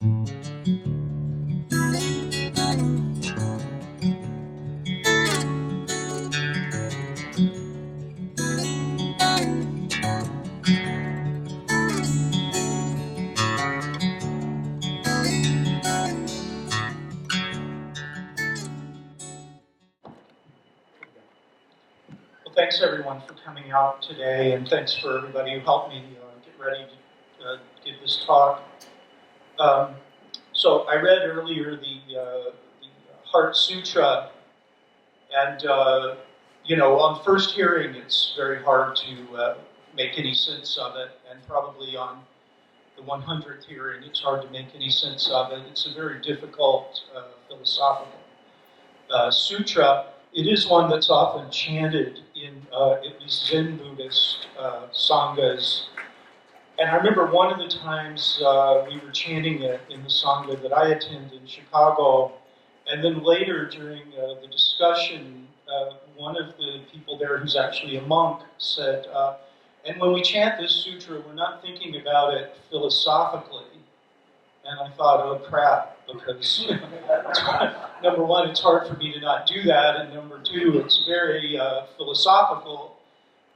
Thanks everyone for coming out today, and thanks for everybody who helped me get ready to give this talk. So I read earlier the Heart Sutra, and on first hearing it's very hard to make any sense of it, and probably on the 100th hearing it's hard to make any sense of it. It's a very difficult philosophical sutra. It is one that's often chanted in at least Zen Buddhist sanghas. And I remember one of the times we were chanting it in the sangha that I attend in Chicago. And then later during the discussion, one of the people there who's actually a monk said, and when we chant this sutra, we're not thinking about it philosophically. And I thought, oh crap, because number one, it's hard for me to not do that, and number two, it's very philosophical,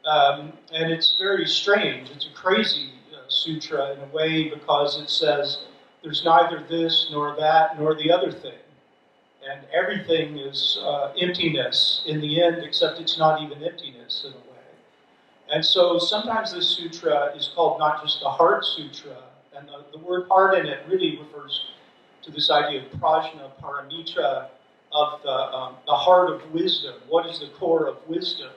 and it's very strange. It's a crazy sutra in a way because it says there's neither this nor that nor the other thing, and everything is emptiness in the end, except it's not even emptiness in a way. And so sometimes this sutra is called not just the Heart Sutra, and the word heart in it really refers to this idea of prajna paramita, of the heart of wisdom. What is the core of wisdom?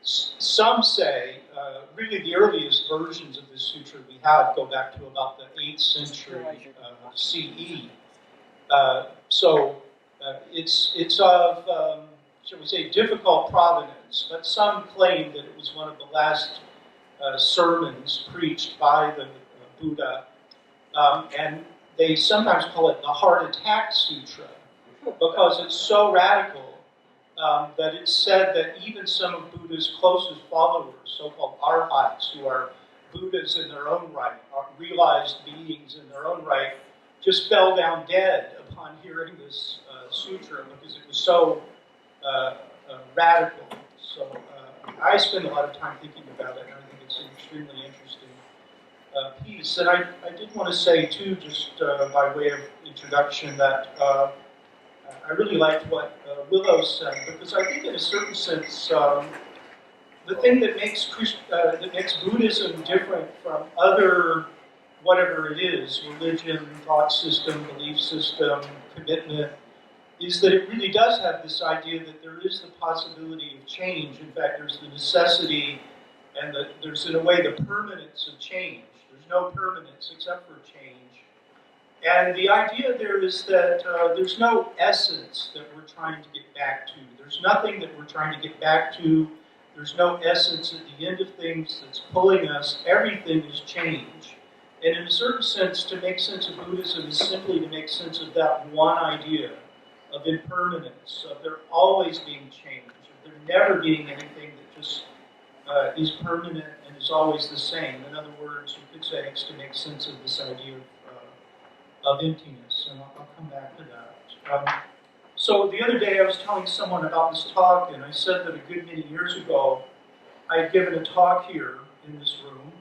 Some say, really the earliest versions of this sutra we have go back to about the 8th century CE. It's of, shall we say, difficult provenance, but some claim that it was one of the last sermons preached by the Buddha, and they sometimes call it the Heart Attack Sutra because it's so radical that it's said that even some of Buddha's closest followers, so-called arhats, who are Buddhas in their own right, are realized beings in their own right, just fell down dead upon hearing this sutra because it was so radical. So I spend a lot of time thinking about it, and I think it's an extremely interesting piece. And I did want to say, too, just by way of introduction, that I really liked what Willow said, because I think in a certain sense, the thing that makes Buddhism different from other, whatever it is, religion, thought system, belief system, commitment, is that it really does have this idea that there is the possibility of change. In fact, there's the necessity and there's, in a way, the permanence of change. There's no permanence except for change. And the idea there is that there's no essence that we're trying to get back to. There's nothing that we're trying to get back to. There's no essence at the end of things that's pulling us. Everything is change. And in a certain sense, to make sense of Buddhism is simply to make sense of that one idea of impermanence, of there always being change, of there never being anything that just is permanent and is always the same. In other words, you could say it's to make sense of this idea of emptiness, and I'll come back to that. So the other day I was telling someone about this talk, and I said that a good many years ago I had given a talk here in this room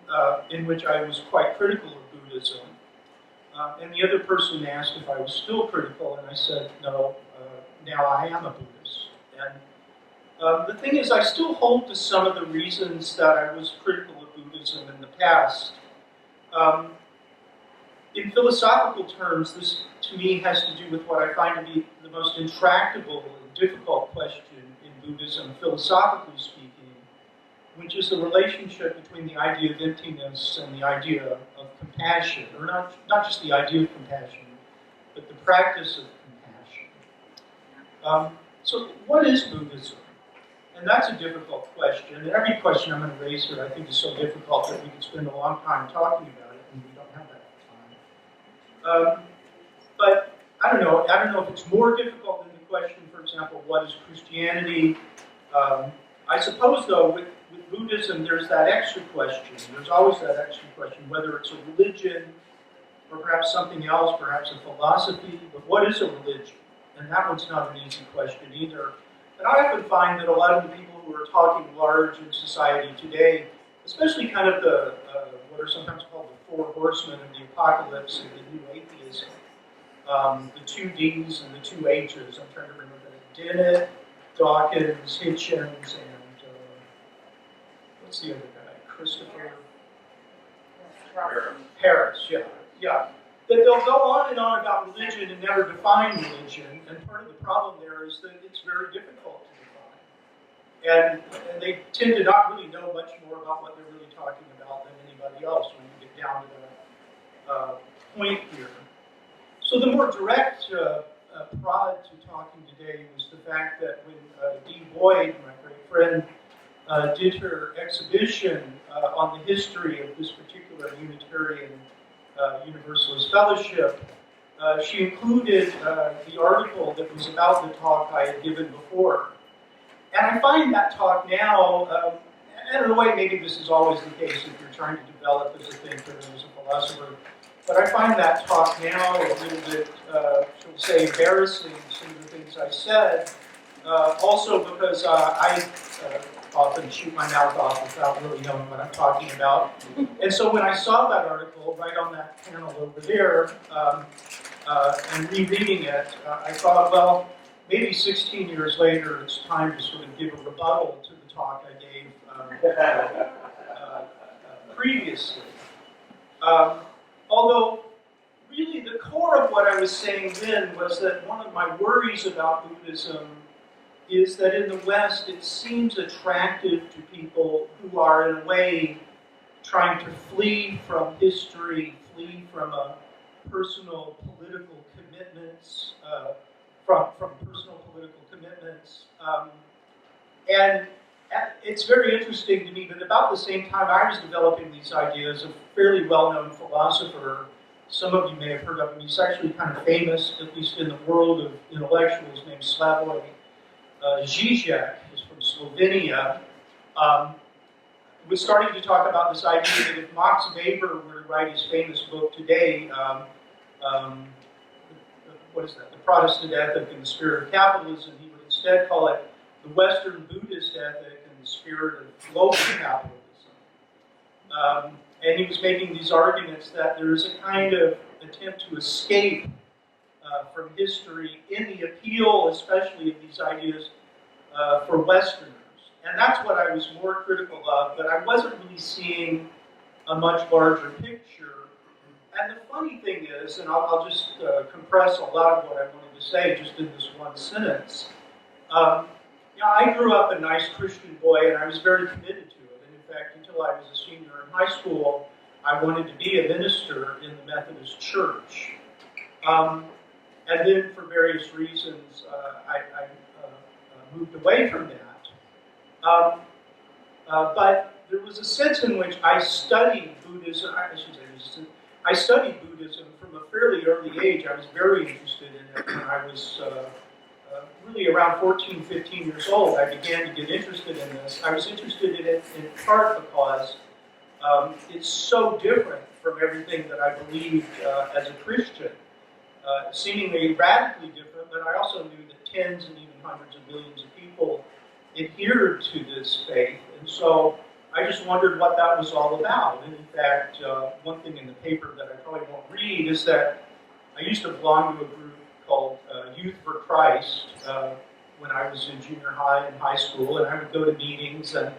in which I was quite critical of Buddhism. And the other person asked if I was still critical, and I said, no, now I am a Buddhist. And the thing is, I still hold to some of the reasons that I was critical of Buddhism in the past. In philosophical terms, this to me has to do with what I find to be the most intractable and difficult question in Buddhism, philosophically speaking, which is the relationship between the idea of emptiness and the idea of compassion, or not just the idea of compassion, but the practice of compassion. So what is Buddhism? And that's a difficult question. And every question I'm going to raise here I think is so difficult that we could spend a long time talking about it, and we don't have that time. But I don't know if it's more difficult than the question, for example, what is Christianity? I suppose, though, with with Buddhism, there's that extra question. There's always that extra question, whether it's a religion or perhaps something else, perhaps a philosophy. But what is a religion? And that one's not an easy question either. And I often find that a lot of the people who are talking large in society today, especially kind of the what are sometimes called the four horsemen of the apocalypse and the new atheism, the two D's and the two H's. I'm trying to remember that. Dennett, Dawkins, Hitchens, and what's the other guy? Christopher Harris. Yeah. That they'll go on and on about religion and never define religion, and part of the problem there is that it's very difficult to define. And they tend to not really know much more about what they're really talking about than anybody else when you get down to the point here. So the more direct prod to talking today was the fact that when Dee Boyd, my great friend, did her exhibition on the history of this particular Unitarian Universalist Fellowship, she included the article that was about the talk I had given before. And I find that talk now, and in a way maybe this is always the case if you're trying to develop as a thinker and as a philosopher, but I find that talk now a little bit, shall we say, embarrassing, some of the things I said, also because I often shoot my mouth off without really knowing what I'm talking about. And so when I saw that article right on that panel over there, and rereading it, I thought, well, maybe 16 years later, it's time to sort of give a rebuttal to the talk I gave previously. Although, really, the core of what I was saying then was that one of my worries about Buddhism is that in the West, it seems attractive to people who are, in a way, trying to flee from history, flee from personal political commitments, from personal political commitments. And it's very interesting to me that about the same time I was developing these ideas, a fairly well-known philosopher, some of you may have heard of him, he's actually kind of famous, at least in the world of intellectuals, named Slavoj Žižek, is from Slovenia, was starting to talk about this idea that if Max Weber were to write his famous book today, what is that, The Protestant Ethic and the Spirit of Capitalism, he would instead call it the Western Buddhist Ethic and the Spirit of Global Capitalism. And he was making these arguments that there is a kind of attempt to escape from history in the appeal, especially of these ideas for Westerners. And that's what I was more critical of, but I wasn't really seeing a much larger picture. And the funny thing is, and I'll just compress a lot of what I wanted to say just in this one sentence. I grew up a nice Christian boy, and I was very committed to it. And in fact, until I was a senior in high school, I wanted to be a minister in the Methodist Church. And then, for various reasons, I moved away from that. But there was a sense in which I studied Buddhism. I studied Buddhism from a fairly early age. I was very interested in it when I was really around 14, 15 years old. I began to get interested in this. I was interested in it in part because it's so different from everything that I believed as a Christian. Seemingly radically different, but I also knew that tens and even hundreds of millions of people adhered to this faith. And so I just wondered what that was all about. And in fact, one thing in the paper that I probably won't read is that I used to belong to a group called Youth for Christ when I was in junior high and high school, and I would go to meetings, and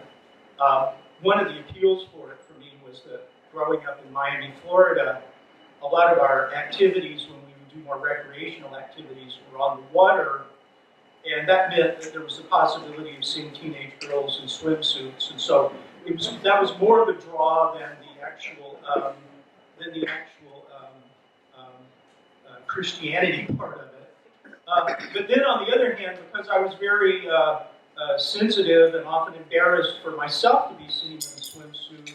one of the appeals for it for me was that growing up in Miami, Florida, a lot of our activities when we would do more recreational activities were on the water, and that meant that there was the possibility of seeing teenage girls in swimsuits, and so that was more of a draw than the actual Christianity part of it. But then on the other hand, because I was very sensitive and often embarrassed for myself to be seen in a swimsuit,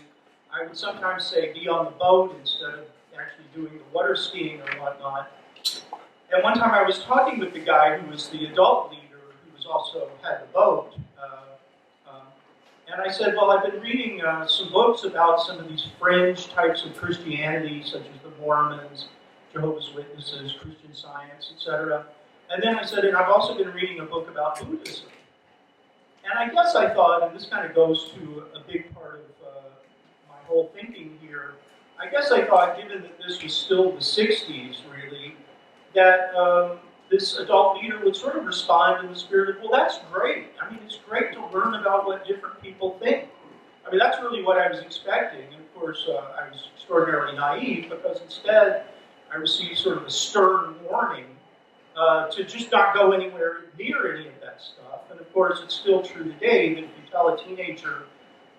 I would sometimes say be on the boat instead of actually doing the water skiing or whatnot. And one time I was talking with the guy who was the adult leader, who was also had the boat, And I said, well, I've been reading some books about some of these fringe types of Christianity, such as the Mormons, Jehovah's Witnesses, Christian Science, etc. And then I said, and I've also been reading a book about Buddhism. And I guess I thought, and this kind of goes to a big part of my whole thinking here, I guess I thought, given that this was still the 60s, really, that this adult leader would sort of respond in the spirit of, well, that's great. I mean, it's great to learn about what different people think. I mean, that's really what I was expecting. And of course, I was extraordinarily naive because instead I received sort of a stern warning to just not go anywhere near any of that stuff. And of course, it's still true today that if you tell a teenager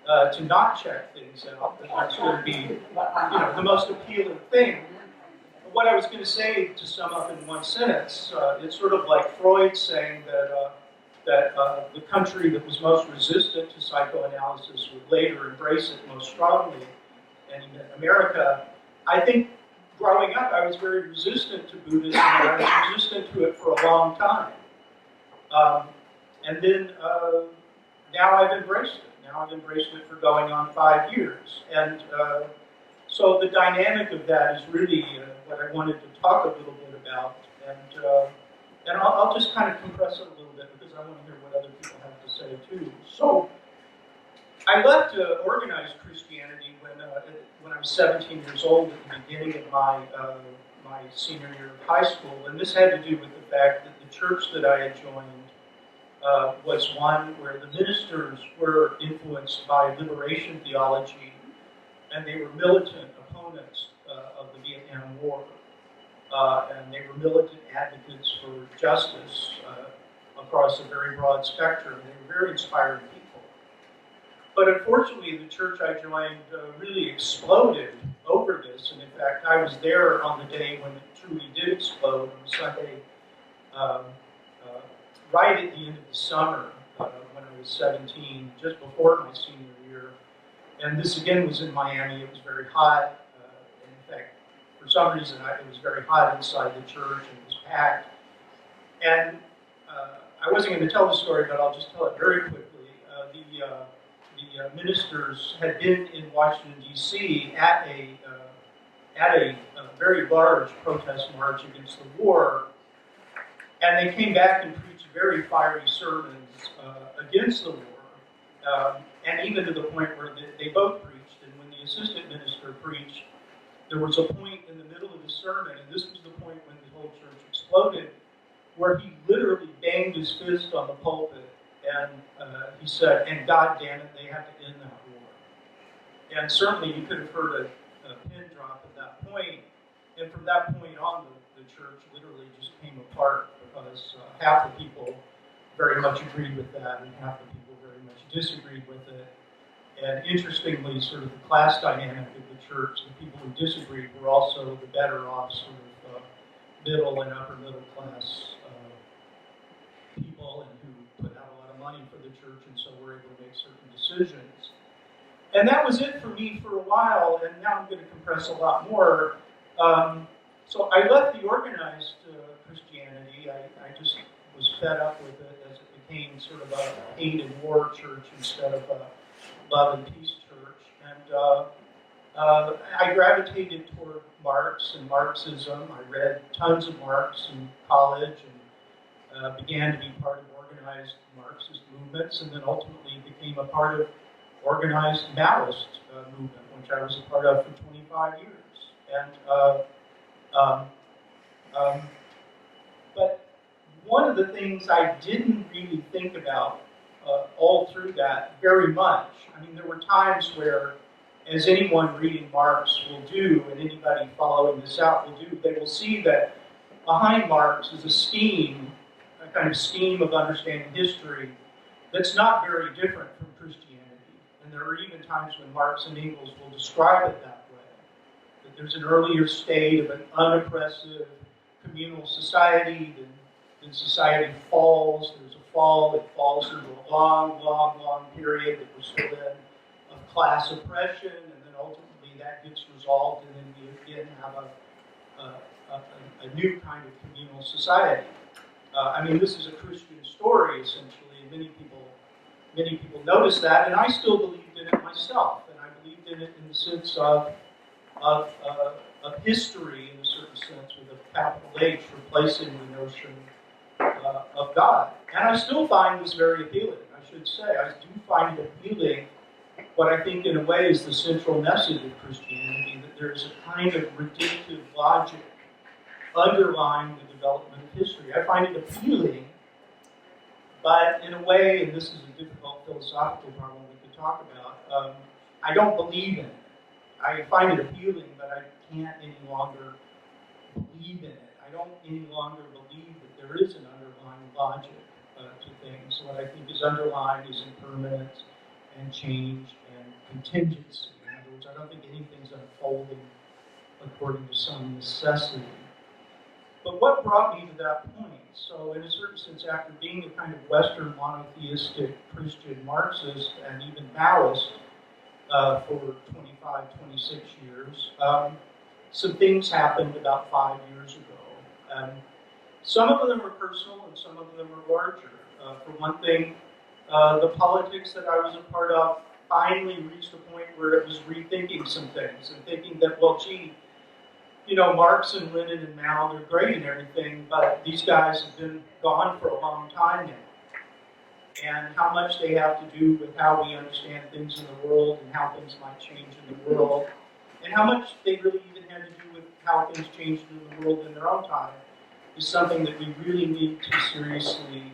to not check things out, then that's going to be, the most appealing thing. But what I was going to say, to sum up in one sentence, it's sort of like Freud saying that the country that was most resistant to psychoanalysis would later embrace it most strongly, and in America, I think growing up, I was very resistant to Buddhism, and I was resistant to it for a long time. And then now I've embraced it. Now I've embraced it for going on 5 years. And so the dynamic of that is really what I wanted to talk a little bit about. And I'll just kind of compress it a little bit because I want to hear what other people have to say too. So I left organized Christianity when I was 17 years old at the beginning of my senior year of high school, and this had to do with the fact that the church that I had joined was one where the ministers were influenced by liberation theology, and they were militant opponents of the Vietnam War, and they were militant advocates for justice across a very broad spectrum. They were very inspiring people. But unfortunately, the church I joined really exploded over this, and in fact, I was there on the day when it truly did explode, on Sunday, right at the end of the summer, when I was 17, just before my senior year. And this again was in Miami. It was very hot. In fact, for some reason, it was very hot inside the church, and it was packed. And I wasn't going to tell the story, but I'll just tell it very quickly. The ministers had been in Washington, D.C. at a very large protest march against the war, and they came back and preached very fiery sermons against the war, and even to the point where they both preached. And when the assistant minister preached, there was a point in the middle of the sermon, and this was the point when the whole church exploded, where he literally banged his fist on the pulpit, and he said, "And God damn it, they have to end that war." And certainly you could have heard a pin drop at that point. And from that point on, the church literally just came apart because half the people very much agreed with that, and half the people very much disagreed with it. And interestingly, sort of the class dynamic of the church, the people who disagreed were also the better off sort of middle and upper middle class people, and who put out a lot of money for the church, and so were able to make certain decisions. And that was it for me for a while, and now I'm going to compress a lot more. So I left the organized Christianity. I just was fed up with it as it became sort of a hate and war church instead of a love and peace church. And I gravitated toward Marx and Marxism. I read tons of Marx in college and began to be part of organized Marxist movements, and then ultimately became a part of organized Maoist movement, which I was a part of for 25 years. And but one of the things I didn't really think about all through that very much, I mean, there were times where, as anyone reading Marx will do, and anybody following this out will do, they will see that behind Marx is a kind of scheme of understanding history that's not very different from Christianity. And there are even times when Marx and Engels will describe it that way, that there's an earlier state of an unoppressive communal society, then society falls, there's a fall, it falls into a long period that we're still in of class oppression, and then ultimately that gets resolved, and then we again have a new kind of communal society. I mean, this is a Christian story, essentially. Many people many people noticed that, and I still believed in it myself, and I believed in it in the sense of history, in a certain sense, with a capital H, replacing the notion of God. And I still find this very appealing, I should say. I do find it appealing what I think in a way is the central message of Christianity, that there's a kind of redemptive logic underlying the development of history. I find it appealing, but in a way, and this is a difficult philosophical problem we could talk about, I don't believe in it. I find it appealing, but I can't any longer believe in it. I don't any longer believe that there is an underlying logic to things. What I think is underlying is impermanence and change and contingency. In other words, I don't think anything's unfolding according to some necessity. But what brought me to that point? So in a certain sense, after being a kind of Western monotheistic Christian Marxist and even Maoist for 25, 26 years, some things happened about 5 years ago. Some of them were personal and some of them were larger. For one thing, the politics that I was a part of finally reached a point where it was rethinking some things and thinking that, well, gee, you know, Marx and Lenin and Mao, they're great and everything, but these guys have been gone for a long time now. And how much they have to do with how we understand things in the world and how things might change in the world, and how much they really even had to do with how things changed in the world in their own time, is something that we really need to seriously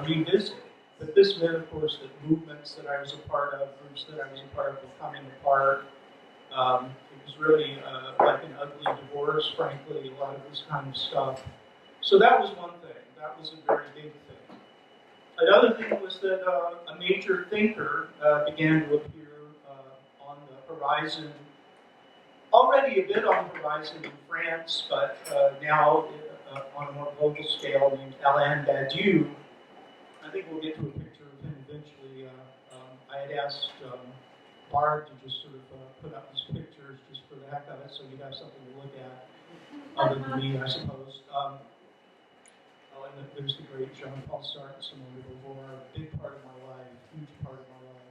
revisit. But this meant, of course, that movements that I was a part of, groups that I was a part of were coming apart. It was really like an ugly divorce, frankly, a lot of this kind of stuff. So that was one thing. That was a very big thing. Another thing was that a major thinker began to appear on the horizon, already a bit on the horizon in France, but now on a more global scale, named Alain Badiou. I think we'll get to a picture of him eventually. I had asked Barb to just sort of put up these pictures just for the heck of it, so you'd have something to look at, other than me, I suppose. And there's the great Jean-Paul Sartre and Simone de Beauvoir, a big part of my life, a huge part of my life,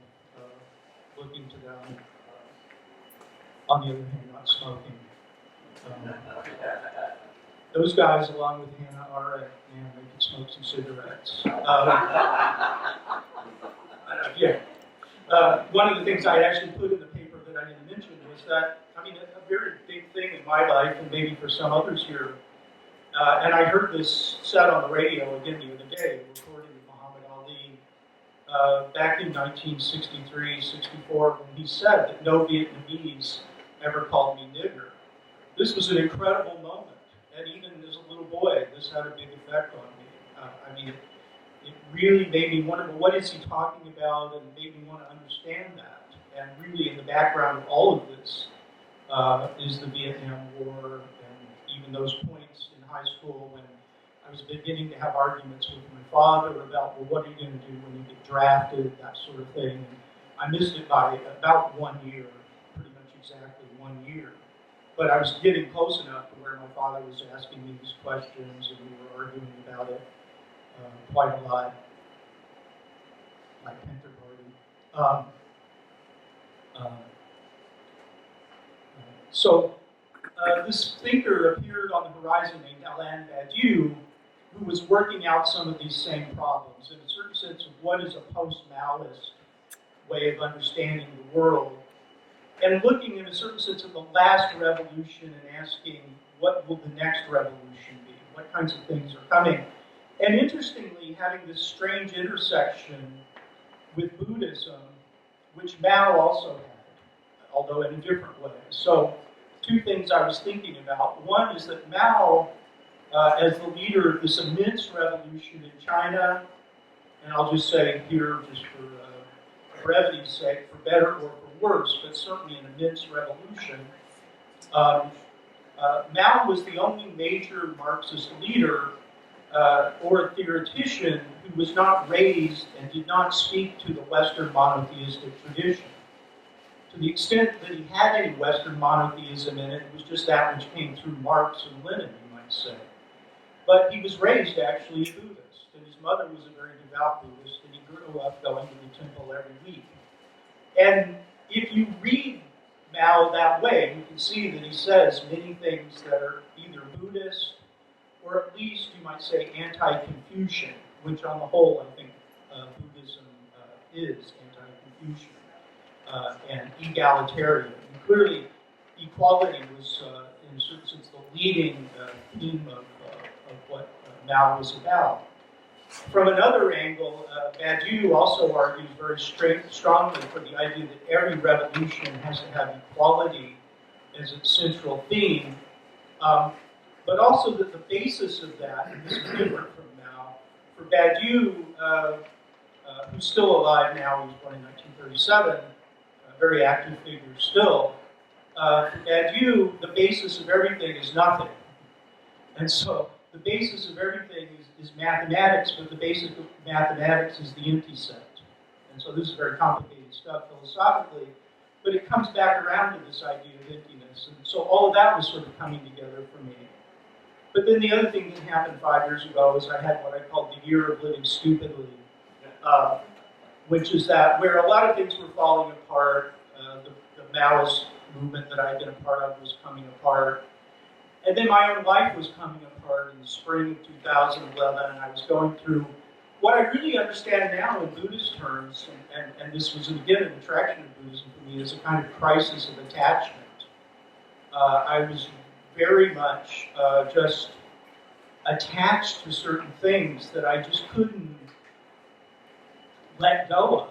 looking to them. On the other hand, not smoking. Those guys, along with Hannah Arendt, man, they could smoke some cigarettes. One of the things I actually put in the paper that I didn't mention was that, I mean, a very big thing in my life, and maybe for some others here, and I heard this said on the radio again the other day, recording with Muhammad Ali, back in 1963, 64, when he said that no Vietnamese ever called me nigger. This was an incredible moment, and even as a little boy, this had a big effect on me. I mean, it really made me wonder, well, what is he talking about, and made me want to understand that. And really, in the background of all of this is the Vietnam War, and even those points in high school when I was beginning to have arguments with my father about, well, what are you going to do when you get drafted, that sort of thing. And I missed it by about 1 year, pretty much exactly 1 year. But I was getting close enough to where my father was asking me these questions, and we were arguing about it quite a lot, like Panther Party. So this thinker appeared on the horizon named Alain Badiou, who was working out some of these same problems in a certain sense of what is a post-Maoist way of understanding the world, and looking in a certain sense at the last revolution and asking, what will the next revolution be? What kinds of things are coming? And interestingly, having this strange intersection with Buddhism, which Mao also had, although in a different way. So, two things I was thinking about. One is that Mao, as the leader of this immense revolution in China, and I'll just say here, just for brevity's sake, for better or for worse, but certainly an immense revolution, Mao was the only major Marxist leader or a theoretician who was not raised and did not speak to the Western monotheistic tradition. To the extent that he had any Western monotheism in it, it was just that which came through Marx and Lenin, you might say. But he was raised actually a Buddhist, and his mother was a very devout Buddhist, and he grew up going to the temple every week. And if you read Mao that way, you can see that he says many things that are either Buddhist or at least you might say anti-Confucian, which on the whole I think Buddhism is anti-Confucian and egalitarian. And clearly, equality was, in a certain sense, the leading theme of what Mao was about. From another angle, Badiou also argues very strongly for the idea that every revolution has to have equality as its central theme, but also that the basis of that, and this is different from Mao, for Badiou, who's still alive now, he was born in 1937, a very active figure still, for Badiou, the basis of everything is nothing. And so the basis of everything is mathematics, but the basis of mathematics is the empty set. And so this is very complicated stuff philosophically, but it comes back around to this idea of emptiness. And so all of that was sort of coming together for me. But then the other thing that happened 5 years ago is I had what I called the year of living stupidly, which is that where a lot of things were falling apart, the Maoist movement that I had been a part of was coming apart. And then my own life was coming apart in the spring of 2011, and I was going through what I really understand now in Buddhist terms, and this was again an attraction of Buddhism for me, is a kind of crisis of attachment. I was very much just attached to certain things that I just couldn't let go of.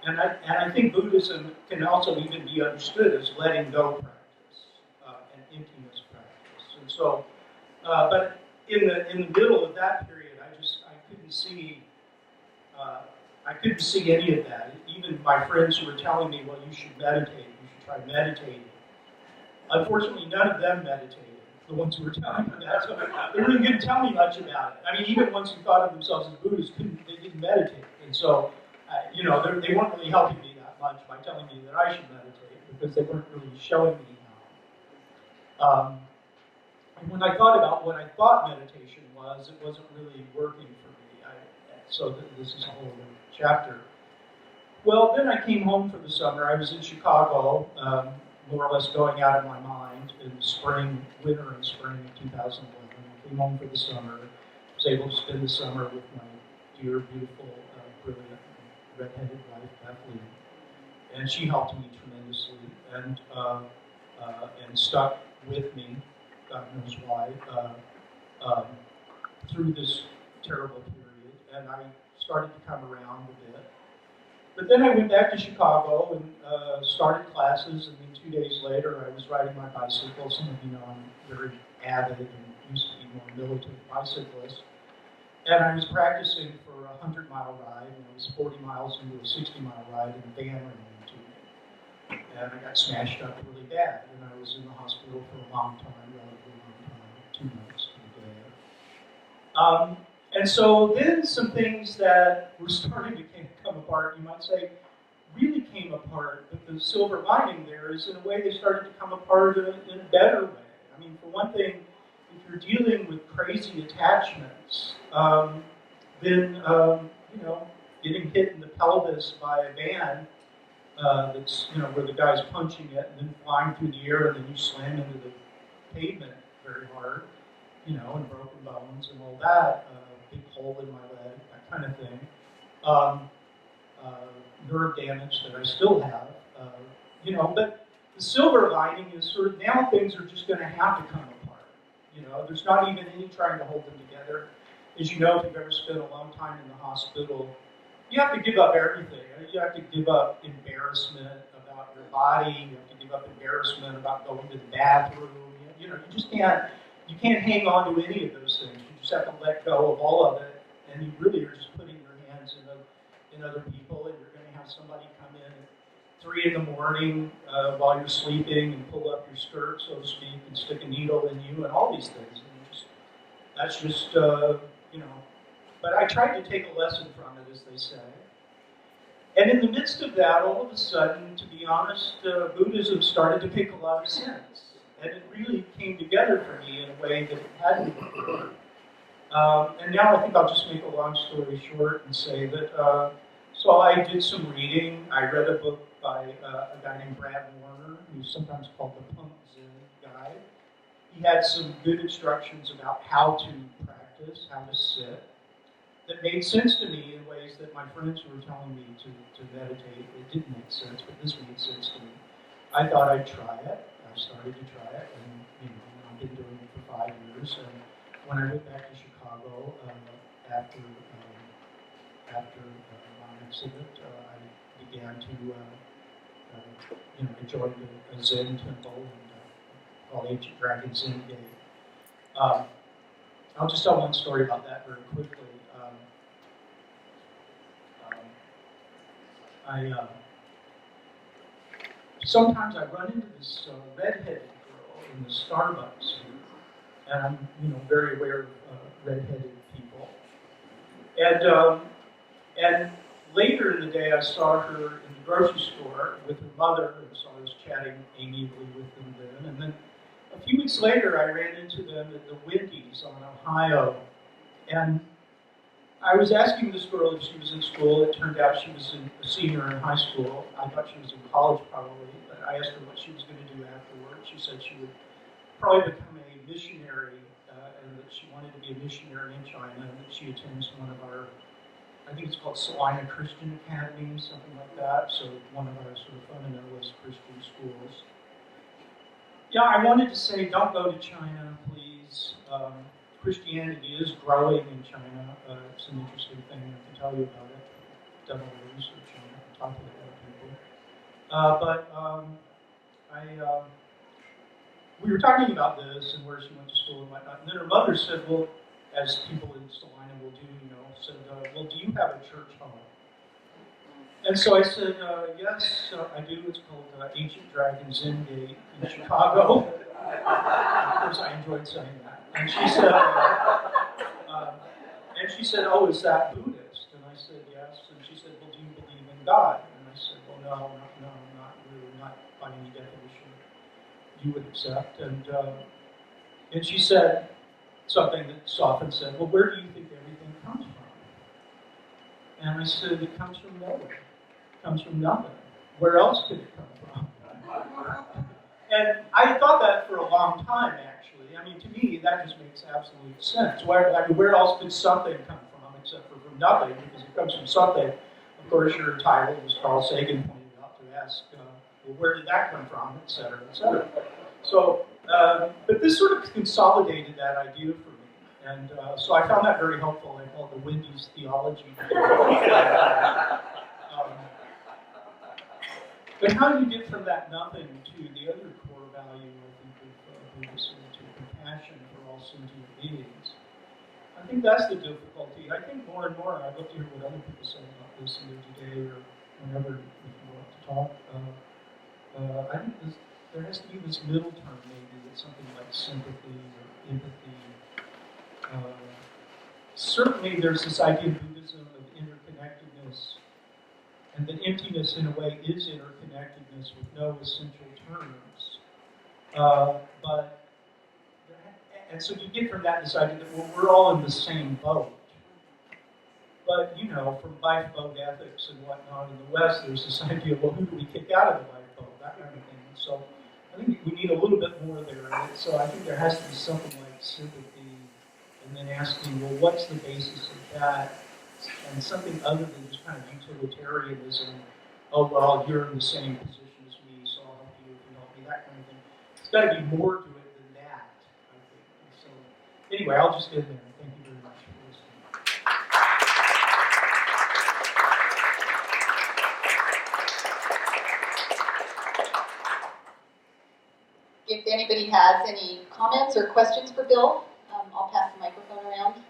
And I think Buddhism can also even be understood as letting go practice and emptiness practice. And so, but in the middle of that period, I couldn't see any of that. Even my friends who were telling me, well, you should meditate, you should try meditating. Unfortunately, none of them meditated, the ones who were telling me that. So they really didn't tell me much about it. I mean, even ones who thought of themselves as Buddhists, they didn't meditate. And so, they weren't really helping me that much by telling me that I should meditate, because they weren't really showing me how. And when I thought about what I thought meditation was, it wasn't really working for me. So this is a whole other chapter. Well, then I came home for the summer. I was in Chicago, more or less going out of my mind in winter and spring of 2011. I came home for the summer. I was able to spend the summer with my dear, beautiful, brilliant, redheaded wife, Kathleen. And she helped me tremendously and stuck with me, God knows why, through this terrible period. And I started to come around a bit. But then I went back to Chicago and started classes, and then 2 days later I was riding my bicycle. Some of you know I'm very avid and used to be more militant bicyclist. And I was practicing for a 100-mile ride, and I was 40 miles into a 60-mile ride, and a van ran into me. And I got smashed up really bad, and I was in the hospital for a long time, relatively long time, 2 months and a day. And so then some things that were starting to come apart, you might say, really came apart, but the silver lining there is in a way they started to come apart in a better way. I mean, for one thing, if you're dealing with crazy attachments, then, getting hit in the pelvis by a van that's, where the guy's punching it and then flying through the air and then you slam into the pavement very hard, and broken bones and all that, big hole in my leg, that kind of thing. Nerve damage that I still have, but the silver lining is sort of now things are just going to have to come apart. There's not even any trying to hold them together. As you know, if you've ever spent a long time in the hospital, you have to give up everything. You have to give up embarrassment about your body. You have to give up embarrassment about going to the bathroom. You just can't. You can't hang on to any of those things. You just have to let go of all of it, and you really are just putting your hands in other people, and you're going to have somebody come in at 3 in the morning while you're sleeping and pull up your skirt, so to speak, and stick a needle in you, and all these things. And that's just, But I tried to take a lesson from it, as they say. And in the midst of that, all of a sudden, to be honest, Buddhism started to make a lot of sense. And it really came together for me in a way that it hadn't before. And now I think I'll just make a long story short and say that, so I did some reading. I read a book by a guy named Brad Warner, who's sometimes called the Punk Zen guy. He had some good instructions about how to practice, how to sit, that made sense to me in ways that my friends were telling me to meditate. It didn't make sense, but this made sense to me. I thought I'd try it. I started to try it, and I've been doing it for 5 years. And when I went back to Chicago after my accident, I began to I joined a Zen temple called Ancient Dragon Zen Gate. I'll just tell one story about that very quickly. Sometimes I run into this redheaded girl in the Starbucks here, and I'm very aware of redheaded people. And later in the day, I saw her in the grocery store with her mother, and so I was chatting amiably with them then. And then a few weeks later, I ran into them at the Wendy's on Ohio, and I was asking this girl if she was in school. It turned out she was a senior in high school. I thought she was in college probably, but I asked her what she was going to do afterward. She said she would probably become a missionary, and that she wanted to be a missionary in China, and that she attends one of our, I think it's called Salina Christian Academy, something like that, so one of our sort of fundamentalist Christian schools. Yeah, I wanted to say, don't go to China, please. Christianity is growing in China. It's an interesting thing. I can tell you about it. I've done a lot of research on it. I've talked to a lot of people. We were talking about this and where she went to school and whatnot. And then her mother said, well, as people in Salina will do, said, well, do you have a church home? And so I said, yes, I do. It's called Ancient Dragon Zen Gate in Chicago. Of course, I enjoyed saying that. And she said, oh, is that Buddhist? And I said, yes. And she said, well, do you believe in God? And I said, well, no, not really, not by any definition you would accept. And she said something that often said, well, where do you think everything comes from? And I said, it comes from nowhere. It comes from nothing. Where else could it come from? And I thought that for a long time, actually. I mean, to me, that just makes absolute sense. Where else could something come from except for from nothing? Because it comes from something. Of course, you're entitled, as Carl Sagan pointed out, to ask, well, where did that come from, et cetera, et cetera. So, but this sort of consolidated that idea for me. And so I found that very helpful. I call it the Wendy's theology. But how do you get from that nothing to the other core value, I think, of Buddhism, to compassion for all sentient beings? I think that's the difficulty. I think more and more, I'd love to hear what other people say about this either today or whenever if you want to talk. I think there has to be this middle term, maybe, that's something like sympathy or empathy. Certainly, there's this idea in Buddhism of interconnectedness. And that emptiness, in a way, is interconnectedness with no essential terms. And so you get from that this idea that, well, we're all in the same boat. But, from lifeboat ethics and whatnot in the West, there's this idea, well, who do we kick out of the lifeboat? That kind of thing. And so I think we need a little bit more there. So I think there has to be something like sympathy, and then asking, well, what's the basis of that? And something other than just kind of utilitarianism. Oh, well, you're in the same position as me, so I'll help you if you help me, that kind of thing. It's got to be more to it than that, I think. And so, anyway, I'll just end there. Thank you very much for listening. If anybody has any comments or questions for Bill, I'll pass the microphone around.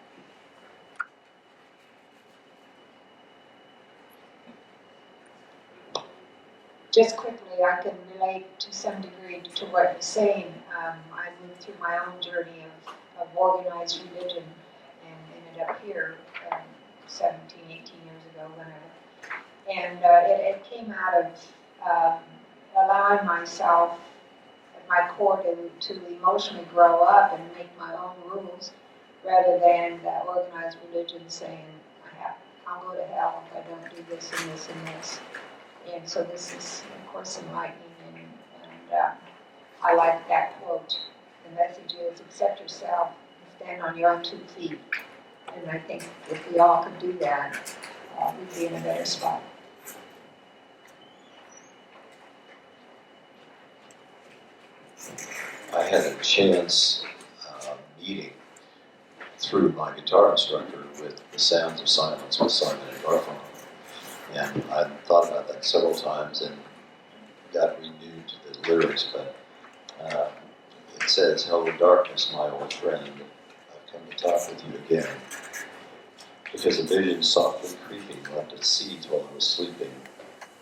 Just quickly, I can relate to some degree to what you're saying. I went through my own journey of organized religion and ended up here 17, 18 years ago, whenever. And it came out of allowing myself at my core to emotionally grow up and make my own rules rather than the organized religion saying, I'll go to hell if I don't do this and this and this. And so this is, of course, enlightening, and I like that quote. The message is, accept yourself, stand on your own 2 feet. And I think if we all could do that, we'd be in a better spot. I had a chance meeting through my guitar instructor with The Sounds of Silence with Simon and Garfunkel. And I thought about that several times and got renewed to the lyrics, but it says, "Hello darkness, my old friend, I've come to talk with you again. Because a vision softly creeping left its seeds while I was sleeping.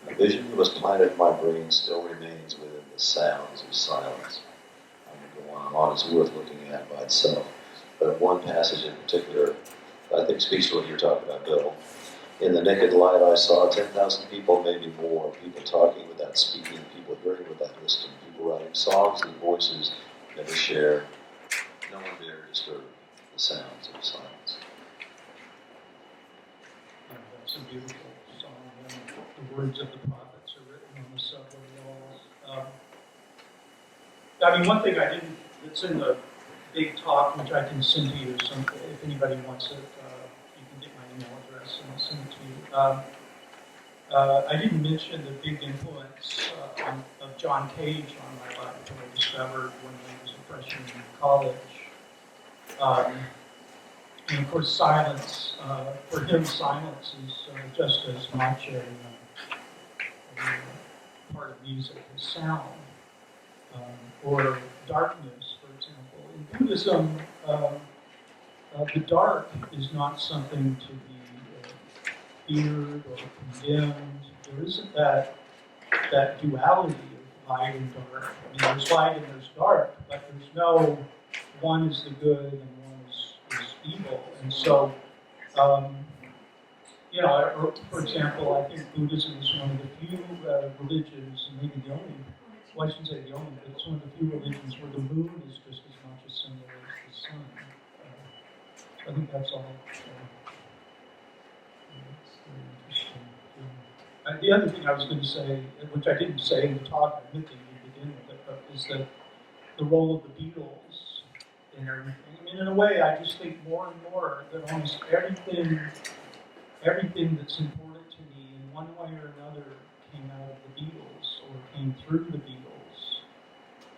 A vision that was planted in my brain still remains within the sounds of silence." I'm going to go on and on. It's worth looking at by itself. But one passage in particular, I think speaks to what you're talking about, Bill. "In the naked light I saw 10,000 people, maybe more, people talking without speaking, people hearing without listening, people writing songs with voices never share. No one dare disturb the sounds of silence." That's a beautiful song. And the words of the prophets are written on the subway walls. I mean, one thing I didn't, it's in the big talk, which I can send to you, so if anybody wants it, you can get my email address and I'll send it to you. I didn't mention the big influence of John Cage on my life, who I discovered when I was a freshman in college. And of course, silence, for him, silence is just as much a part of music as sound, or darkness, for example. In Buddhism, the dark is not something to be feared or condemned. There isn't that duality of light and dark. I mean, there's light and there's dark, but there's no one is the good and one is evil. And so, for example, I think Buddhism is one of the few religions, and maybe the only, well, I shouldn't say the only, but it's one of the few religions where the moon is just as much a symbol as the sun. So I think that's all. It's very interesting. The other thing I was going to say, which I didn't say in the talk, I admit that you begin with it, but is the role of the Beatles in everything. I mean, in a way, I just think more and more that almost everything that's important to me in one way or another came out of the Beatles or came through the Beatles.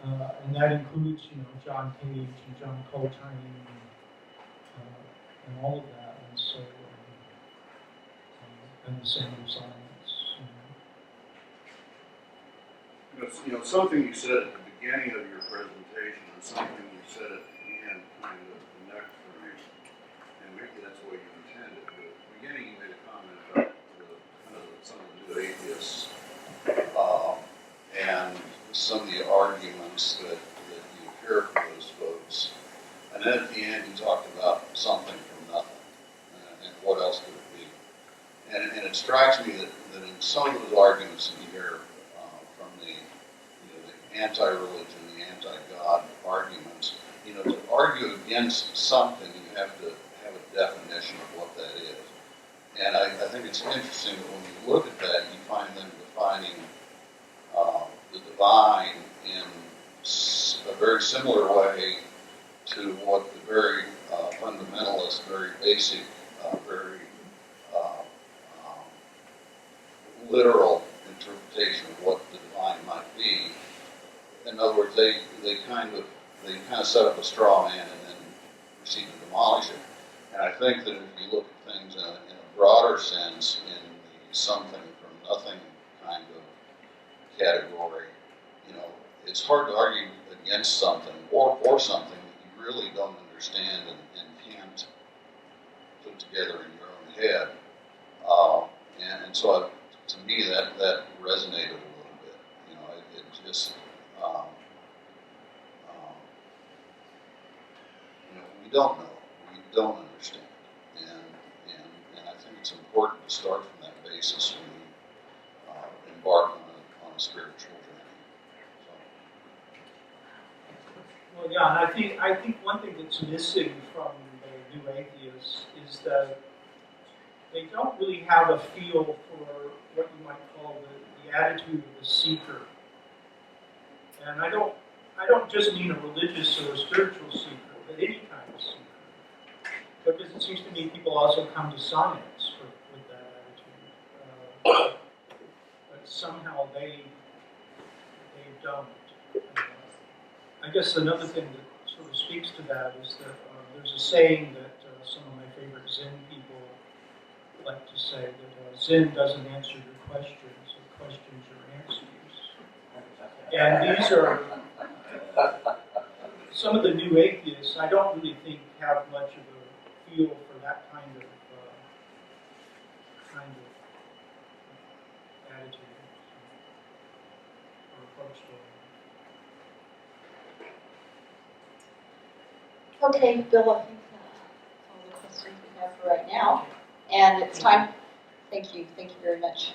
And that includes, John Cage and John Coltrane and all of that. And so, and the Sound of Silence. Something you said at the beginning of your presentation and something you said at the end kind of connect for me, and maybe that's the way you intended. But at the beginning you made a comment about some of the new atheists and some of the arguments that you hear from those folks. And then at the end you talked about something from nothing, and what else could it be? And it strikes me that in some of those arguments that you hear from the anti-religion, the anti-God arguments, to argue against something, you have to have a definition of what that is. And I think it's interesting that when you look at that, you find them defining the divine in a very similar way to what the very fundamentalist, very basic, very literal interpretation of what the divine might be. In other words, they kind of set up a straw man and then proceed to demolish it. And I think that if you look at things in a broader sense, in the something from nothing kind of category, it's hard to argue against something or something that you really don't understand and can't put together in your own head. And so to me that resonated a little bit. It just we don't know, we don't understand, and I think it's important to start from that basis when you embark on a spiritual journey. Well, yeah, and I think one thing that's missing from new atheists is that they don't really have a feel for what you might call the attitude of the seeker. And I don't just mean a religious or a spiritual seeker, but any kind of seeker. Because it seems to me people also come to science with that attitude. But somehow they don't. I guess another thing that sort of speaks to that is that there's a saying that some of my favorite Zen people like to say that Zen doesn't answer your questions, it questions your answers. And these are some of the new atheists. I don't really think have much of a feel for that kind of attitude or approach to it. Okay, Bill, I think that's all the questions we have for right now. And it's time. Thank you very much.